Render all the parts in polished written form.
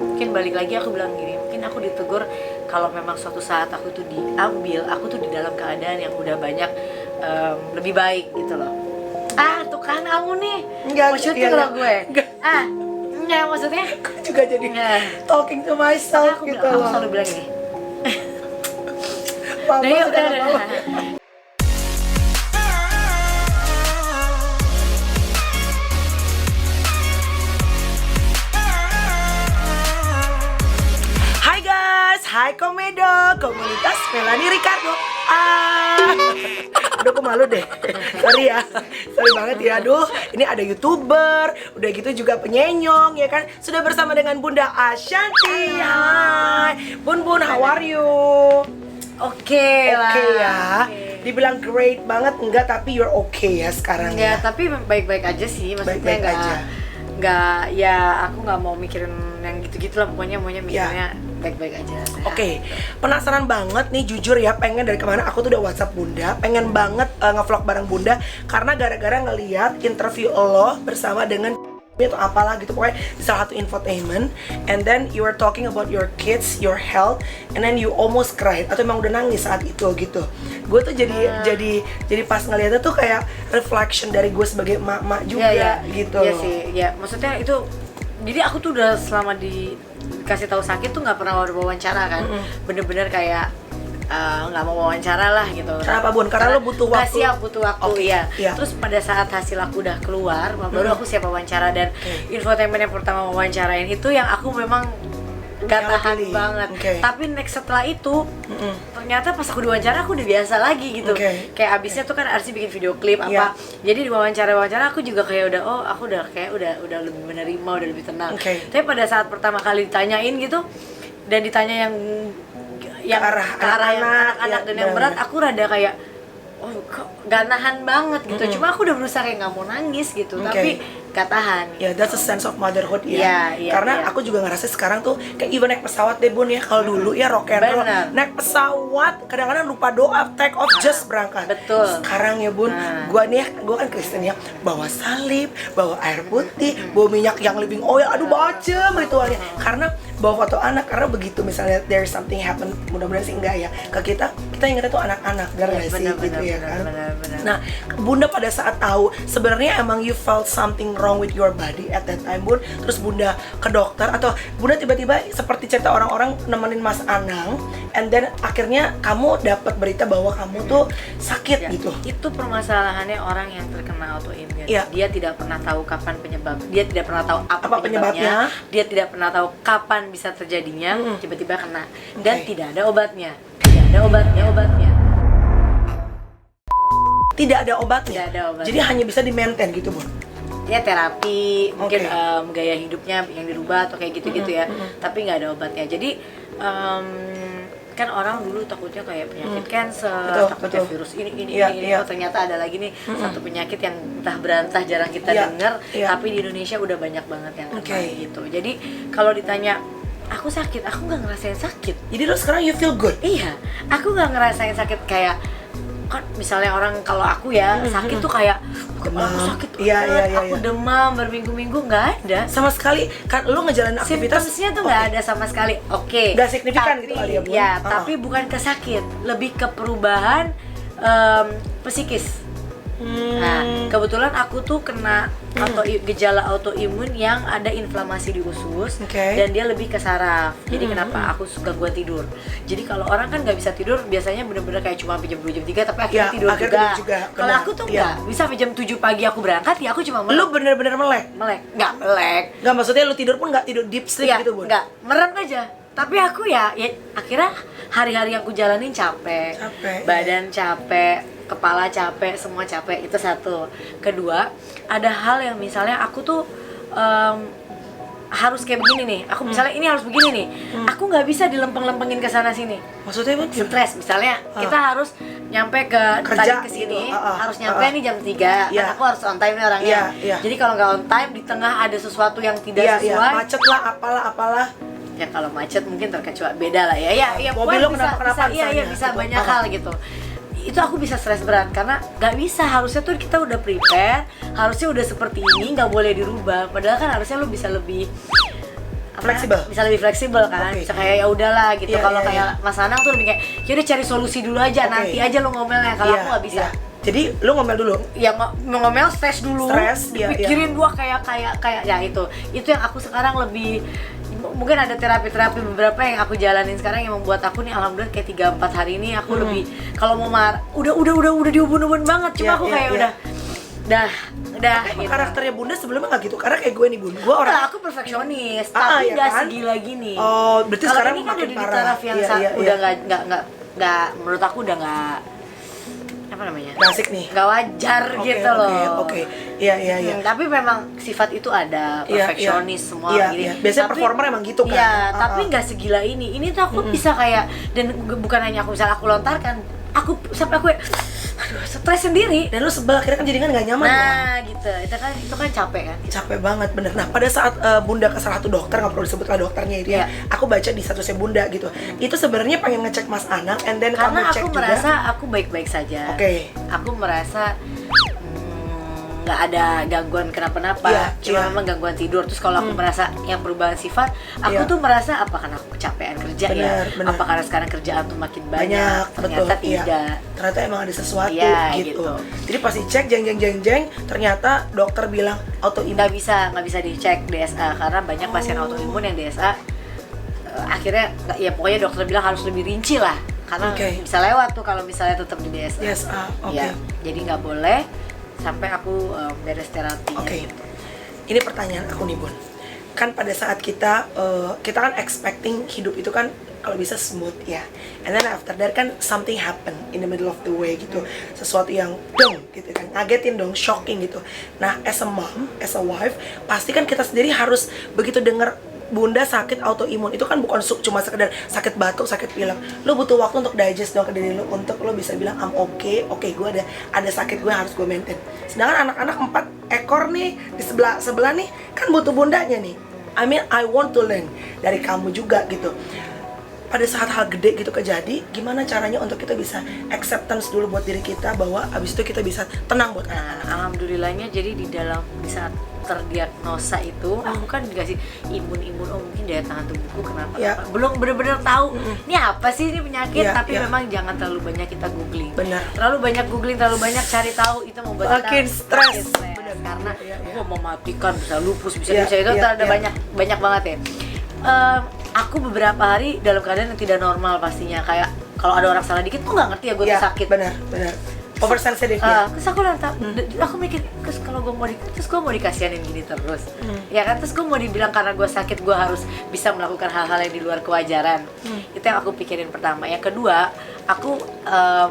mungkin balik lagi aku bilang gini, mungkin aku ditegur kalau memang suatu saat aku tuh diambil, aku tuh di dalam keadaan yang udah banyak lebih baik gitu loh. Tuh kan kamu nih mau syuting loh gue. Enggak, maksudnya Aku juga jadi talking to myself aku gitu bilang, aku loh. selalu bilang gini. Mama Nah, yuk, suka udah. mama. Hai guys, hai Komedo, komunitas Melanie Ricardo. Aduh, aku malu deh. Sorry ya, sorry banget ya. Aduh, ini ada YouTuber, udah gitu juga penyenyong ya kan. Sudah bersama dengan Bunda Ashanti. Hai, Bun, how are you? Oke lah. Oke ya. Oke. Dibilang great banget enggak, tapi you're okay ya sekarang Ya, ya. tapi baik-baik aja sih, maksudnya Baik-baik aja. nggak ya aku nggak mau mikirin yang gitu-gitu lah, pokoknya maunya mikirnya baik-baik aja. Oke, penasaran banget nih jujur ya, pengen dari kemana aku tuh udah WhatsApp Bunda, pengen banget ngevlog bareng Bunda karena gara-gara ngeliat interview lo bersama dengan atau apalah gitu, pokoknya di salah satu infotainment, and then you were talking about your kids, your health, and then you almost cried atau emang udah nangis saat itu gitu. Gue tuh jadi pas ngeliatnya tuh kayak reflection dari gue sebagai emak-emak juga gitu. Iya sih, ya maksudnya itu. Jadi aku tuh udah selama dikasih tahu sakit tuh nggak pernah ada wawancara kan, bener-bener kayak nggak mau wawancara lah gitu. Kenapa Bun? Karena lo butuh nggak waktu. siap, butuh waktu. Oke, Iya. iya. Terus pada saat hasil aku udah keluar, baru aku siap wawancara. Dan infotainment yang pertama wawancarain itu yang aku memang gak Yang tahan pilih. banget. Oke. Tapi next setelah itu ternyata pas aku diwawancara aku udah biasa lagi gitu. Oke. Kayak abisnya tuh kan Arsi bikin video klip apa. Iya. Jadi di wawancara aku juga kayak aku udah kayak udah lebih menerima, udah lebih tenang. Oke. Tapi pada saat pertama kali ditanyain gitu dan ditanya yang Ke arah yang anak-anak, anak-anak ya, dan yang berat, benar. aku rada kayak kok gak nahan banget gitu. Cuma aku udah berusaha kayak nggak mau nangis gitu, tapi gak tahan. Ya, that's a sense of motherhood ya. Iya, iya, Karena iya. aku juga ngerasa sekarang tuh kayak even naik pesawat deh Bun ya. Kalau dulu ya rock and roll, Bener. naik pesawat kadang-kadang lupa doa, take off just berangkat. Betul. Sekarang ya Bun, gua kan Kristen ya, bawa salib, bawa air putih, bawa minyak yang living oil, aduh macem ritualnya. Karena bawa foto anak, karena begitu misalnya there is something happen, mudah-mudahan sih enggak ya, ke kita ingatnya tuh anak-anak, benar nggak sih gitu ya kan? Bener. Nah, Bunda pada saat tahu sebenarnya emang you felt something wrong with your body at that time Bun, terus Bunda ke dokter atau Bunda tiba-tiba seperti cerita orang-orang nemenin Mas Anang, and then akhirnya kamu dapat berita bahwa kamu tuh sakit Ya, gitu. itu permasalahannya orang yang terkena autoimun. Iya. Dia tidak pernah tahu kapan penyebab. Dia tidak pernah tahu apa Apa penyebabnya? Dia tidak pernah tahu kapan bisa terjadinya. Tiba-tiba kena dan Oke. tidak ada obatnya. Tidak ada obatnya. Tidak ada obatnya. Tidak ada obatnya. Jadi hanya bisa di-maintain gitu Bun. Ya terapi, mungkin Oke. gaya hidupnya yang dirubah atau kayak gitu-gitu ya. Tapi nggak ada obatnya. Jadi kan orang dulu takutnya kayak penyakit cancer, Betul, takutnya betul. virus ini. Iya. Oh, ternyata ada lagi nih satu penyakit yang entah berantah jarang kita Iya, dengar, iya. tapi di Indonesia udah banyak banget yang kena Oke. gitu. Jadi kalau ditanya aku sakit, aku nggak ngerasain sakit. Jadi lo sekarang you feel good. Iya, aku nggak ngerasain sakit kayak kan misalnya orang kalau aku ya sakit tuh kayak Demam. aku sakit Iya, banget, iya, aku iya. demam berminggu-minggu, nggak ada. Sama sekali kan lo ngejalanin aktivitas Symptomsnya tuh nggak ada sama sekali. Oke. Nggak signifikan Tapi, gitu kali ya, Bun? Ya, Uh-uh. tapi bukan ke sakit, lebih ke perubahan psikis. Nah, kebetulan aku tuh kena gejala autoimun yang ada inflamasi di usus Oke. dan dia lebih ke saraf. Jadi kenapa aku suka gangguan tidur. Jadi kalau orang kan nggak bisa tidur biasanya bener-bener kayak cuma sampai jam 2 jam 3 tapi akhirnya Ya, tidur akhirnya juga. tidur juga. Kalau Benar. aku tuh Iya. nggak bisa sampai jam 7 pagi aku berangkat ya aku cuma Lo bener-bener melek. nggak melek. Nggak, maksudnya lo tidur pun nggak tidur deep sleep Iya, gitu Bun? enggak, merem aja. Tapi aku ya akhirnya hari-hari yang aku jalanin capek, Capek, badan capek, kepala capek, semua capek. Itu satu. Kedua, ada hal yang misalnya aku tuh harus kayak begini nih. Aku misalnya ini harus begini nih. Aku nggak bisa dilempeng-lempengin ke sana sini. Maksudnya Bun? Stres misalnya kita harus nyampe ke Kerja tadi ke sini gitu, harus nyampe nih jam 3 Iya. kan aku harus on time nih orangnya. Iya, iya. Jadi kalau nggak on time di tengah ada sesuatu yang tidak Iya, sesuai, macet lah, apalah. ya kalau macet mungkin terkecuali beda lah ya Mobil pokoknya lo bisa kenapa-kenapa iya misalnya, bisa gitu. banyak hal gitu. Itu aku bisa stres berat karena nggak bisa, harusnya tuh kita udah prepare, harusnya udah seperti ini, nggak boleh dirubah, padahal kan harusnya lo bisa lebih Fleksibel. bisa lebih fleksibel kan. Oke. Bisa kayak ya udahlah gitu. Iya, Kalau iya, kayak iya. Mas Anang tuh lebih kayak yaudah cari solusi dulu aja, Oke. nanti aja lo ngomelnya. Kalau aku nggak bisa. Jadi lu ngomel dulu. Ya ngomel stres dulu, Stres, iya, dipikirin gua kayak ya itu yang aku sekarang lebih, mungkin ada terapi beberapa yang aku jalanin sekarang yang membuat aku nih alhamdulillah kayak 3-4 hari ini aku lebih, kalau mau marah udah diubun-ubun banget, cuma Iya, aku iya, kayak iya. udah Emang gitu. karakternya Bunda sebelumnya nggak gitu? Karena kayak gue nih Bun, gue orang Aku perfeksionis, tapi ya nggak kan? segila gini. Oh, berarti Kalau sekarang ini kan makin udah di parah. taraf yang Iya, udah iya. nggak menurut aku udah nggak apa namanya? Nggak asik nih. Nggak wajar Oke, gitu loh. Oke. Iya. Tapi memang sifat itu ada, Iya, perfeksionis iya. semua Iya, gini. iya. Biasanya performer emang gitu kan. Iya, tapi nggak segila ini. Ini tuh aku bisa kayak, dan bukan hanya aku misalnya aku lontarkan, aku sampai aku aduh, stres sendiri. Dan lu sebel akhirnya kan jadi kan nggak nyaman ya. Nah, gitu. Itu kan capek kan. Capek banget bener. Nah pada saat Bunda ke salah satu dokter, nggak perlu disebutlah dokternya itu ya, aku baca di statusnya Bunda gitu, itu sebenarnya pengen ngecek Mas Anang, and then Karena kamu cek aku juga. merasa aku baik-baik saja. Oke. Aku merasa nggak ada gangguan kenapa-napa, Iya, cuma iya. memang gangguan tidur. Terus kalau aku merasa yang perubahan sifat, aku Iya. tuh merasa apa karena aku kecapean kerja Bener, ya, bener. apa karena sekarang kerjaan tuh makin banyak, Banyak, ternyata betul, iya. tidak. Ternyata emang ada sesuatu Iya, gitu. gitu. Jadi pas dicek jeng, ternyata dokter bilang autoimun. nggak bisa dicek DSA karena banyak pasien autoimun yang DSA akhirnya ya pokoknya dokter bilang harus lebih rinci lah, karena Oke. bisa lewat tuh kalau misalnya tetap di DSA. DSA, oke. Ya, jadi nggak boleh sampai aku beres terapi. Oke. Ini pertanyaan aku nih Bun. Kan pada saat kita kan expecting hidup itu kan kalau bisa smooth ya. And then after that kan something happen in the middle of the way gitu. Sesuatu yang dong gitu kan. Ngagetin dong, shocking gitu. Nah, as a mom, as a wife, pasti kan kita sendiri harus begitu denger Bunda sakit autoimun, itu kan bukan cuma sekedar sakit batuk, sakit pilek. Lo butuh waktu untuk digest dong ke diri lo, untuk lo bisa bilang I'm okay, gue ada sakit gue harus gue maintain. Sedangkan anak-anak 4 ekor nih di sebelah nih kan butuh bundanya nih. I want to learn dari kamu juga gitu. Pada saat hal gede gitu kejadi, gimana caranya untuk kita bisa acceptance dulu buat diri kita, bahwa abis itu kita bisa tenang buat anak-anak. Nah, alhamdulillahnya jadi di saat terdiagnosa itu aku kan dikasih imun mungkin daya tahan tubuhku kenapa Ya. belum bener-bener tahu ini apa sih ini penyakit, Ya, tapi ya. memang jangan terlalu banyak kita googling. Benar. Terlalu banyak googling, terlalu banyak cari tahu, itu membuat Makin kita stres. makin stres. Benar. Karena Ya, ya. gua mematikan bisa lupus bisa Ya, itu ya, ada ya. banyak banget ya. Aku beberapa hari dalam keadaan yang tidak normal pastinya, kayak kalau ada orang salah dikit tuh nggak ngerti ya gue tuh sakit. Benar. Oversensitive ya. Terus aku nonton, aku mikir, terus kalau gue mau dikasihanin gini terus, ya kan? Terus gue mau dibilang karena gue sakit gue harus bisa melakukan hal-hal yang di luar kewajaran. Itu yang aku pikirin pertama. Yang kedua, aku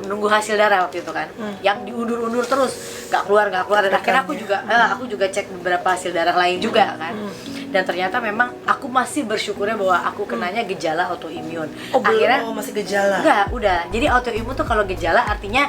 nunggu hasil darah waktu itu kan, yang diundur-undur terus, nggak keluar. Dan akhirnya aku juga cek beberapa hasil darah lain juga kan. Dan ternyata memang aku masih bersyukurnya bahwa aku kenanya gejala autoimun. Oh, Akhirnya belum, masih gejala. enggak, udah. Jadi autoimun tuh kalau gejala artinya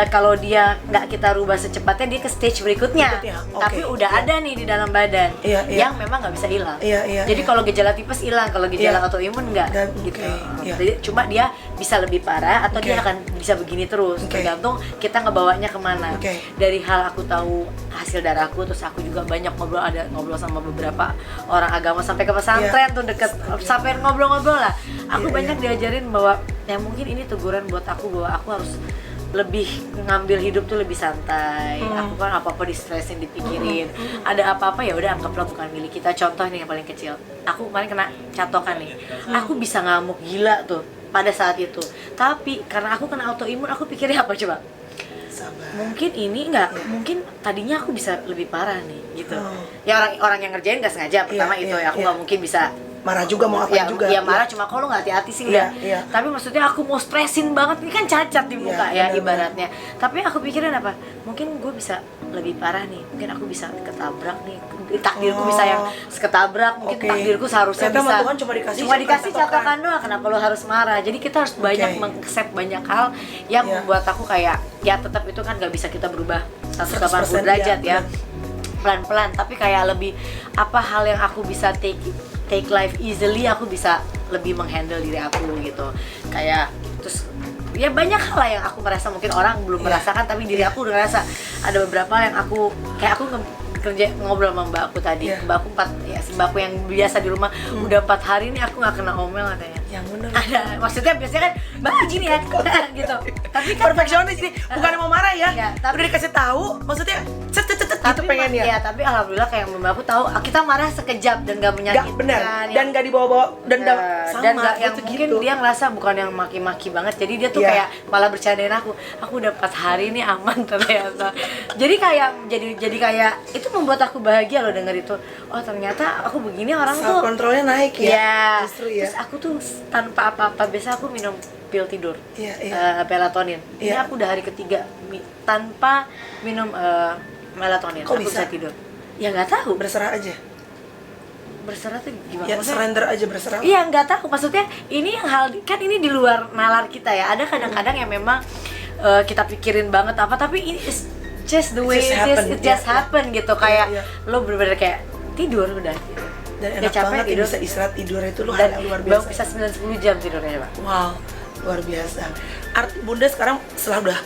kalau dia nggak kita rubah secepatnya dia ke stage berikutnya. Oke, Tapi udah iya. ada nih di dalam badan Iya, iya. yang memang nggak bisa hilang. Iya, Jadi iya. kalau gejala tipes hilang, kalau gejala Iya. autoimun enggak Dan- gitu. oke, iya. Jadi cuma dia bisa lebih parah atau Oke. dia akan bisa begini terus, Oke. tergantung kita ngebawanya kemana. Oke. Dari hal aku tahu hasil darahku, terus aku juga banyak ngobrol sama beberapa orang agama sampai ke pesantren tuh deket, sampai ngobrol-ngobrol lah. Aku Iya, banyak diajarin bahwa ya mungkin ini teguran buat aku bahwa aku harus lebih ngambil hidup tuh lebih santai. Aku kan apa-apa distresin, dipikirin. Ada apa-apa ya udah anggaplah bukan milik kita. Contoh nih yang paling kecil. Aku kemarin kena catokan nih. Aku bisa ngamuk gila tuh pada saat itu. Tapi karena aku kena autoimun, aku pikirnya apa coba? Sabar. Mungkin ini mungkin tadinya aku bisa lebih parah nih gitu. Oh. Ya orang yang ngerjain nggak sengaja pertama Iya, itu iya, ya, aku iya. nggak mungkin bisa Marah juga mau apa ya, juga. ya marah, cuma kalau nggak hati-hati sih Iya, enggak. iya. Tapi maksudnya aku mau stresin banget, ini kan cacat di muka Iya, ya benar, ibaratnya. Tapi aku pikirin apa? Mungkin gue bisa lebih parah nih. Mungkin aku bisa ketabrak nih. Takdirku bisa yang ketabrak. Mungkin Oke. takdirku seharusnya Ternyata bisa. sama Tuhan cuma dikasih catakan doang. Kenapa lo harus marah? Jadi kita harus banyak Oke. meng-accept banyak hal yang Iya. membuat aku kayak ya tetap itu kan nggak bisa kita berubah 180 100%, derajat iya, ya. Pelan-pelan, tapi kayak lebih apa hal yang aku bisa take life easily, aku bisa lebih menghandle diri aku gitu. Kayak terus ya banyak hal lah yang aku merasa mungkin orang belum Iya. merasakan, tapi diri aku udah ngerasa. Ada beberapa yang aku kayak aku kerja ngobrol sama mbak aku tadi. Iya. Mbak aku mbak aku yang biasa di rumah udah 4 hari nih aku nggak kena omel katanya. Yang bener. Ada, maksudnya biasanya kan mbak gini ya gitu. Tapi kan Perfeksionis ini, bukan mau marah ya. Iya, tapi- Udah dikasih tahu, maksudnya cet gitu pengennya. ya tapi alhamdulillah kayak mbak aku tahu kita marah sekejap dan gak Gak menyakitkan. benar, dan gak dibawa-bawa dendam sama dan gak yang gitu, mungkin dia ngerasa bukan yang maki-maki banget, jadi dia tuh Iya. kayak malah bercandain aku udah 4 hari nih aman ternyata. Jadi kayak jadi kayak itu membuat aku bahagia loh denger itu. Oh ternyata aku begini orang self tuh kontrolnya naik ya. ya. Justru ya. Terus aku tuh tanpa apa-apa biasa aku minum pil tidur, Iya. melatonin. Ini Iya. aku udah hari ketiga tanpa minum melatonin. Kok aku bisa? tidur. Ya nggak tahu. Berserah aja. Berserah tuh gimana? Ya Maksudnya- surrender aja, berserah. Iya nggak tahu, maksudnya ini yang hal kan ini di luar nalar kita ya. Ada kadang-kadang yang memang kita pikirin banget apa, tapi ini is just the way It just it is, happen. it just Iya, happen gitu. Kayak iya. lo bener-bener kayak tidur udah. Gitu. Dan Udah enak banget ya tidur. bisa istirahat, tidur itu lu hal Dan yang luar bang biasa. bisa 9-10 jam tidurnya pak. Wow, luar biasa. Bunda sekarang setelah udah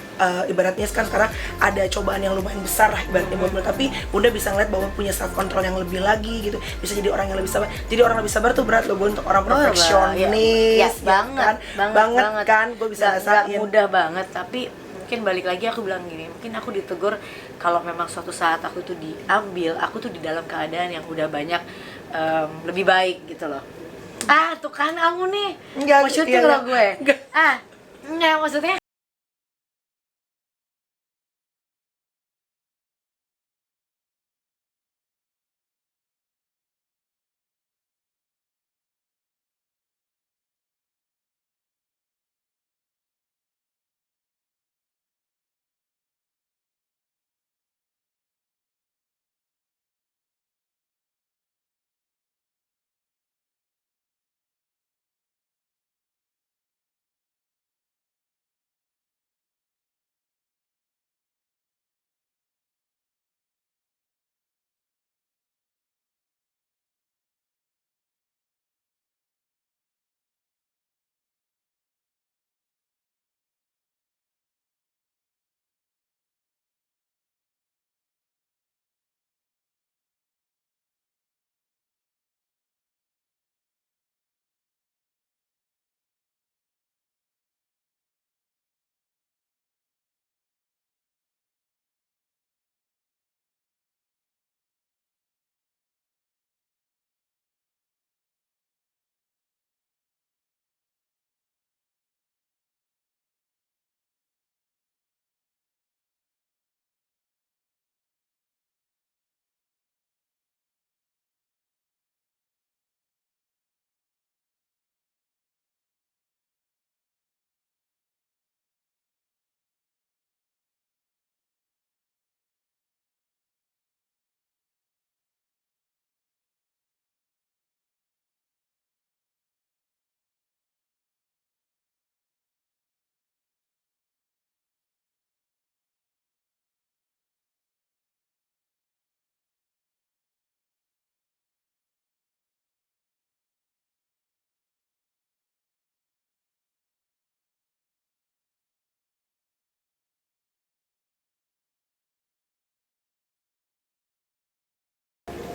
ibaratnya sekarang ada cobaan yang lumayan besar lah ibaratnya buat Bunda, tapi Bunda bisa ngeliat bahwa punya self control yang lebih lagi gitu, bisa jadi orang yang lebih sabar. Jadi orang lebih sabar tuh berat loh Bunda, untuk orang perfeksionis. Yes, banget, banget kan, gue bisa Nggak rasain. mudah banget, tapi mungkin balik lagi aku bilang gini, mungkin aku ditegur kalau memang suatu saat aku tuh diambil, aku tuh di dalam keadaan yang udah banyak lebih baik gitu loh. Tuh kan kamu nih Enggak, mau syuting iya, loh gue. enggak. Enggak, maksudnya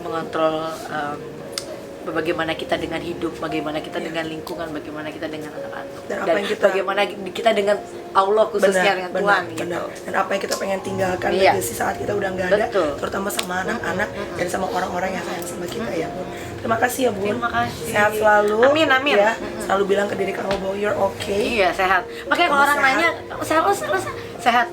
mengontrol bagaimana kita dengan hidup, bagaimana kita dengan lingkungan, bagaimana kita dengan anak-anak, Dan apa yang kita- bagaimana kita dengan Allah khususnya dengan Tuhan gitu. Dan apa yang kita pengen tinggalkan Iya. legacy saat kita udah nggak ada, Betul. terutama sama anak-anak dan sama orang-orang yang sayang sama kita ya Bun. Terima kasih ya Bun. Terima kasih. Sehat selalu. Amin, amin. Ya, selalu bilang ke diri kamu bahwa you're okay. Iya sehat. Makanya kalau Kamu orang sehat. nanya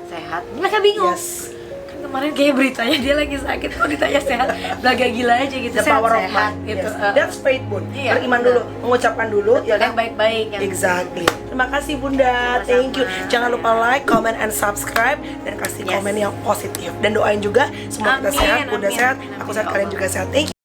sehat, mereka bingung. Yes. Kan kemarin kayak beritanya dia lagi sakit, kok ditanya sehat, belaga gila aja gitu. The power of sehat, mind. gitu. Yes. That's faith Bun. Iya, Beriman benar. dulu, mengucapkan dulu Betul, yang baik-baik yang Exactly. Terima kasih Bunda. Sama-sama. Thank you. Jangan lupa like, comment, and subscribe dan kasih Yes. komen yang positif. Dan doain juga semua kita Amin, sehat, Bunda amin, sehat, amin, aku amin, sehat, ya kalian Allah. juga sehat. Thank you.